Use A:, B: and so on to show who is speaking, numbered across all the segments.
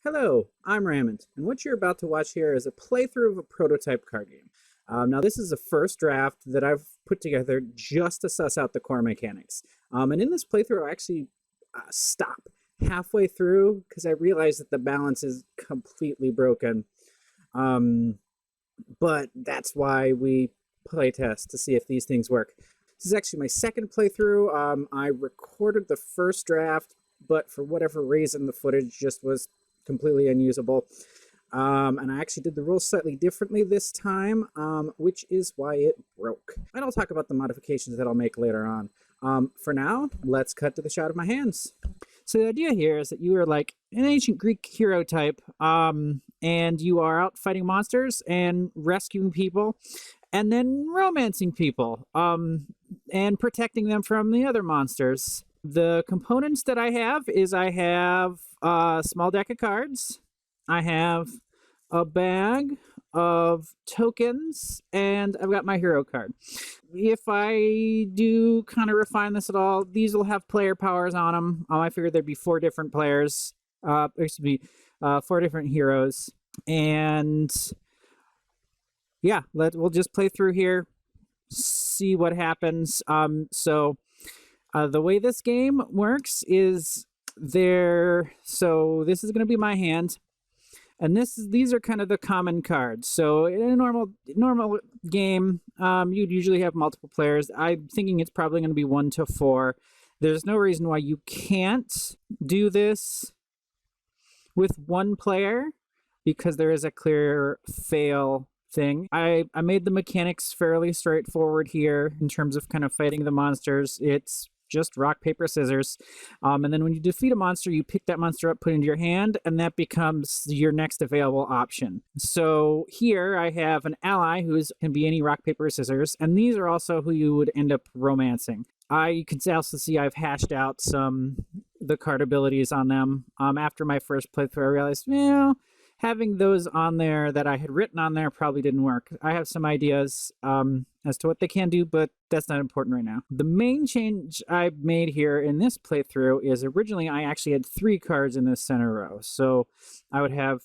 A: Hello, I'm Raymond, and what you're about to watch here is a playthrough of a prototype card game. Now, this is the first draft that I've put together just to suss out the core mechanics. And in this playthrough, I actually stop halfway through because I realize that the balance is completely broken. Um, but that's why we playtest to see if these things work. This is actually my second playthrough. I recorded the first draft, but for whatever reason, the footage just was completely unusable. And I actually did the rules slightly differently this time, which is why it broke. And I'll talk about the modifications that I'll make later on. For now, let's cut to the shot of my hands. So the idea here is that you are like an ancient Greek hero type, and you are out fighting monsters and rescuing people, and then romancing people, and protecting them from the other monsters. The components that I have is I have a small deck of cards, I have a bag of tokens, and I've got my hero card. If I do kind of refine this at all, these will have player powers on them. I figured there'd be four different players, four different heroes, and yeah, we'll just play through here, see what happens. The way this game works is so this is going to be my hand, and these are kind of the common cards. So in a normal game, you'd usually have multiple players. I'm thinking it's probably going to be 1 to 4. There's no reason why you can't do this with one player, because there is a clear fail thing. I made the mechanics fairly straightforward here in terms of kind of fighting the monsters. It's just rock, paper, scissors. And then when you defeat a monster, you pick that monster up, put it into your hand, and that becomes your next available option. So here I have an ally who can be any rock, paper, or scissors, and these are also who you would end up romancing. You can also see I've hashed out the card abilities on them. After my first playthrough, I realized, having those on there that I had written on there probably didn't work. I have some ideas as to what they can do, but that's not important right now. The main change I've made here in this playthrough is originally I actually had 3 cards in this center row. So I would have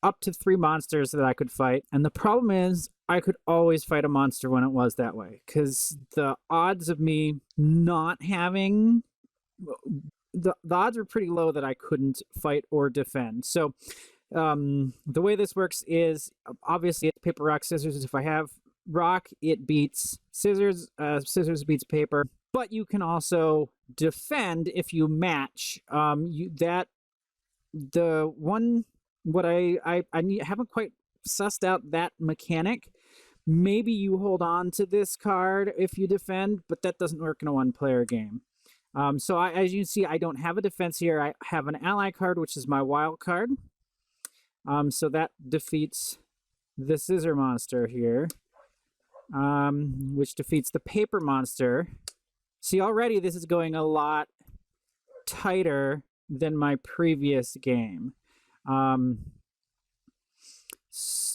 A: up to 3 monsters that I could fight. And the problem is I could always fight a monster when it was that way, because the odds of me not having... The odds are pretty low that I couldn't fight or defend. So the way this works is obviously it's paper, rock, scissors. If I have rock, it beats scissors. Scissors beats paper. But you can also defend if you match. I haven't quite sussed out that mechanic. Maybe you hold on to this card if you defend, but that doesn't work in a one-player game. So as you can see, I don't have a defense here. I have an ally card, which is my wild card. So that defeats the scissor monster here, which defeats the paper monster. See, already this is going a lot tighter than my previous game.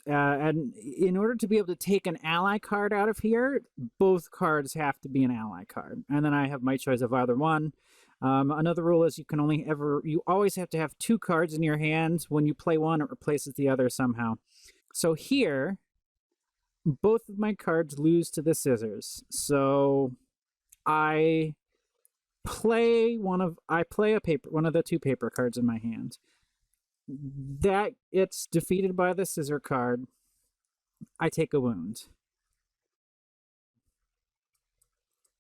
A: And in order to be able to take an ally card out of here, both cards have to be an ally card. And then I have my choice of either one. Another rule is you always have to have 2 cards in your hand. When you play one, it replaces the other somehow. So here, both of my cards lose to the scissors. So I play one of the 2 paper cards in my hand. That it's defeated by the scissor card. I take a wound.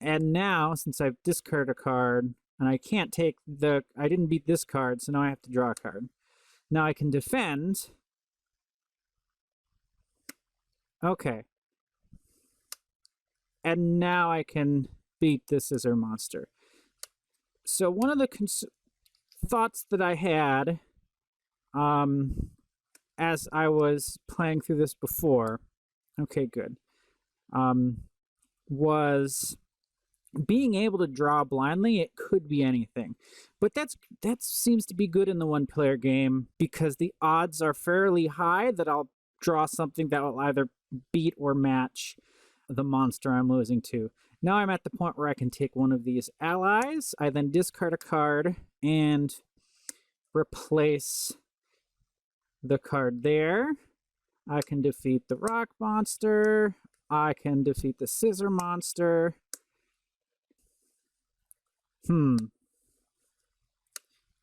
A: And now, since I've discarded a card, and I didn't beat this card, so now I have to draw a card. Now I can defend. Okay. And now I can beat the scissor monster. So one of the thoughts that I had as I was playing through this before, okay, good, was being able to draw blindly. It could be anything, but that seems to be good in the one-player game because the odds are fairly high that I'll draw something that will either beat or match the monster I'm losing to. Now I'm at the point where I can take one of these allies. I then discard a card and replace the card there. I can defeat the rock monster. I can defeat the scissor monster.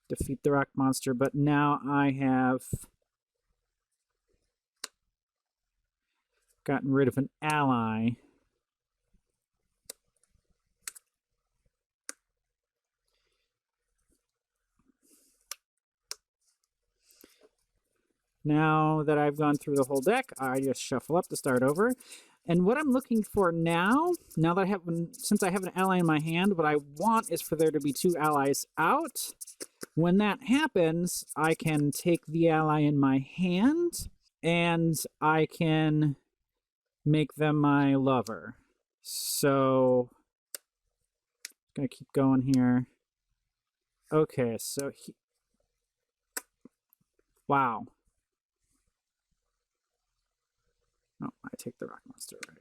A: Defeat the rock monster, but now I have gotten rid of an ally. Now that I've gone through the whole deck, I just shuffle up to start over. And what I'm looking for now that I have, since I have an ally in my hand, what I want is for there to be 2 allies out. When that happens, I can take the ally in my hand and I can make them my lover. So, gonna keep going here. Okay, so wow. Oh, I take the rock monster, right.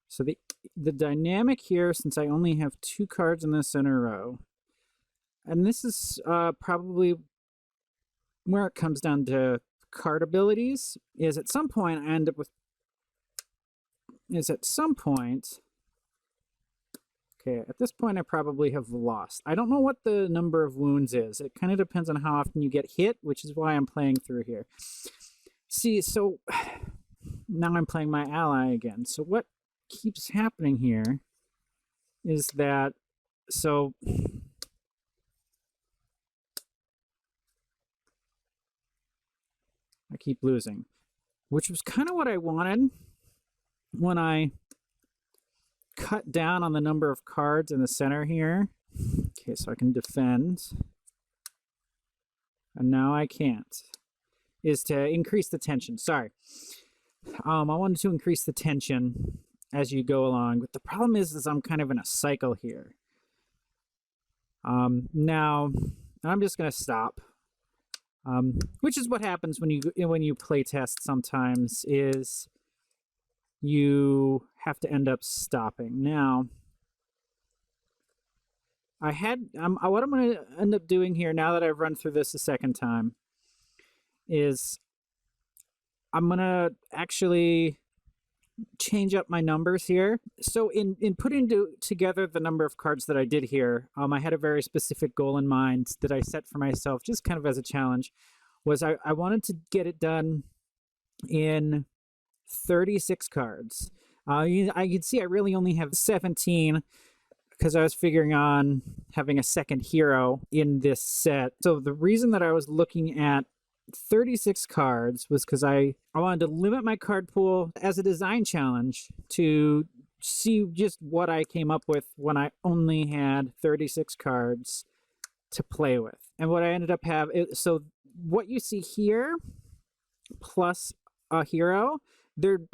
A: So the dynamic here, since I only have 2 cards in the center row, and this is probably where it comes down to card abilities, is at some point I end up with, okay, at this point I probably have lost. I don't know what the number of wounds is. It kind of depends on how often you get hit, which is why I'm playing through here. See, so now I'm playing my ally again. So what keeps happening here is that, so I keep losing, which was kind of what I wanted when I cut down on the number of cards in the center here. Okay, so I can defend. And now I can't. Is to increase the tension. Sorry. I wanted to increase the tension as you go along. But the problem is I'm kind of in a cycle here. Now, I'm just going to stop. Which is what happens when you play test sometimes, is you have to end up stopping. Now, what I'm going to end up doing here, now that I've run through this a second time, is I'm going to actually change up my numbers here. So in putting together the number of cards that I did here, I had a very specific goal in mind that I set for myself, just kind of as a challenge, was I wanted to get it done in 36 cards. I can see I really only have 17 because I was figuring on having a second hero in this set. So the reason that I was looking at 36 cards was because I wanted to limit my card pool as a design challenge to see just what I came up with when I only had 36 cards to play with. And what I ended up having, so what you see here plus a hero,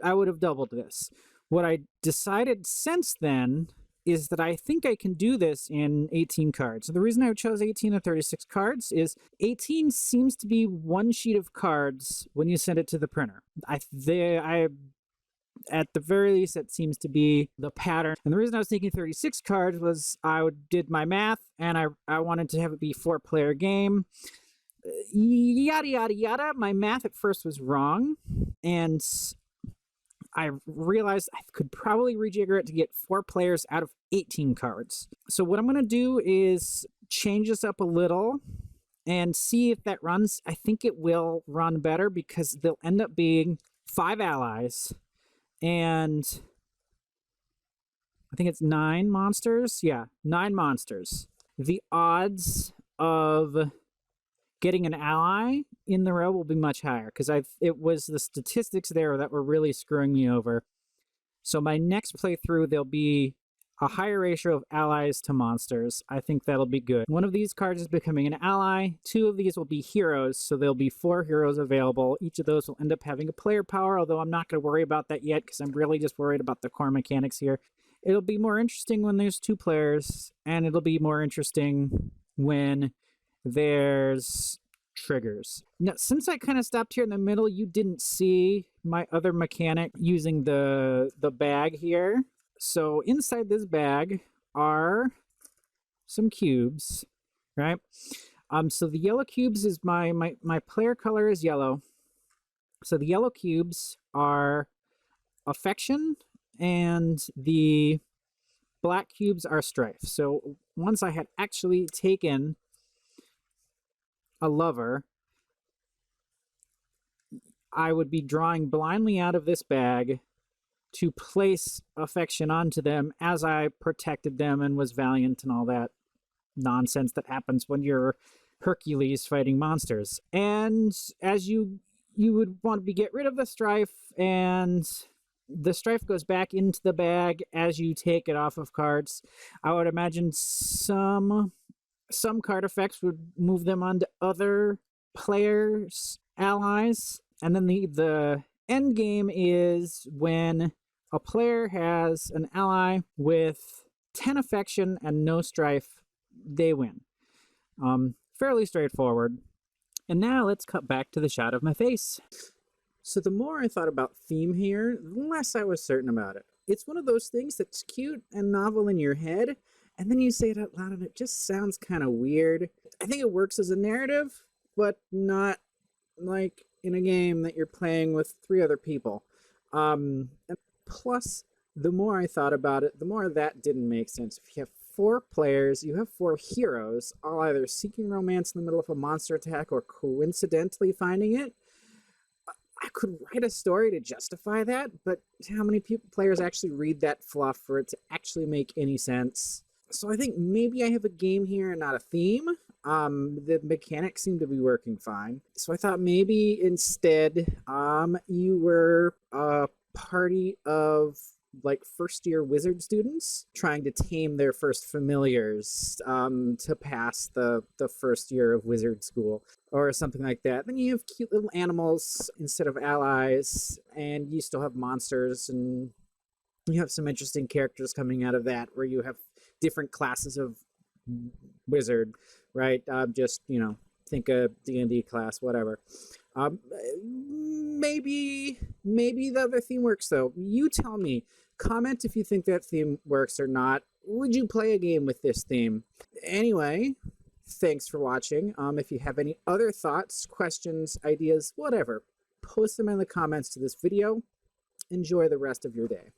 A: I would have doubled this. What I decided since then is that I think I can do this in 18 cards. So the reason I chose 18 and 36 cards is 18 seems to be one sheet of cards when you send it to the printer. At the very least, that seems to be the pattern. And the reason I was thinking 36 cards was I did my math and I wanted to have it be a 4-player game. Yada, yada, yada. My math at first was wrong. And I realized I could probably rejigger it to get 4 players out of 18 cards. So what I'm going to do is change this up a little and see if that runs. I think it will run better because they'll end up being 5 allies and I think it's 9 monsters. Yeah, 9 monsters. The odds of getting an ally in the row will be much higher because it was the statistics there that were really screwing me over. So my next playthrough, there'll be a higher ratio of allies to monsters. I think that'll be good. One of these cards is becoming an ally. 2 of these will be heroes, so there'll be 4 heroes available. Each of those will end up having a player power, although I'm not going to worry about that yet because I'm really just worried about the core mechanics here. It'll be more interesting when there's 2 players, and it'll be more interesting when there's triggers. Now, since I kind of stopped here in the middle, you didn't see my other mechanic using the bag here. So inside this bag are some cubes, right? So the yellow cubes is my player color is yellow. So the yellow cubes are affection, and the black cubes are strife. So once I had actually taken a lover, I would be drawing blindly out of this bag to place affection onto them as I protected them and was valiant and all that nonsense that happens when you're Hercules fighting monsters. And as you would want to get rid of the strife, and the strife goes back into the bag as you take it off of cards. I would imagine some card effects would move them onto other players' allies. And then the end game is when a player has an ally with 10 affection and no strife, they win. Fairly straightforward. And now let's cut back to the shot of my face. So the more I thought about theme here, the less I was certain about it. It's one of those things that's cute and novel in your head, and then you say it out loud and it just sounds kind of weird. I think it works as a narrative, but not like in a game that you're playing with 3 other people. And plus, the more I thought about it, the more that didn't make sense. If you have 4 players, you have 4 heroes, all either seeking romance in the middle of a monster attack or coincidentally finding it. I could write a story to justify that, but how many players actually read that fluff for it to actually make any sense? So I think maybe I have a game here and not a theme. The mechanics seem to be working fine. So I thought maybe instead you were a party of like first-year wizard students trying to tame their first familiars to pass the first year of wizard school or something like that. Then you have cute little animals instead of allies, and you still have monsters, and you have some interesting characters coming out of that where you have different classes of wizard, right? Just, think a D&D class, whatever. Maybe the other theme works, though. You tell me. Comment if you think that theme works or not. Would you play a game with this theme? Anyway, thanks for watching. If you have any other thoughts, questions, ideas, whatever, post them in the comments to this video. Enjoy the rest of your day.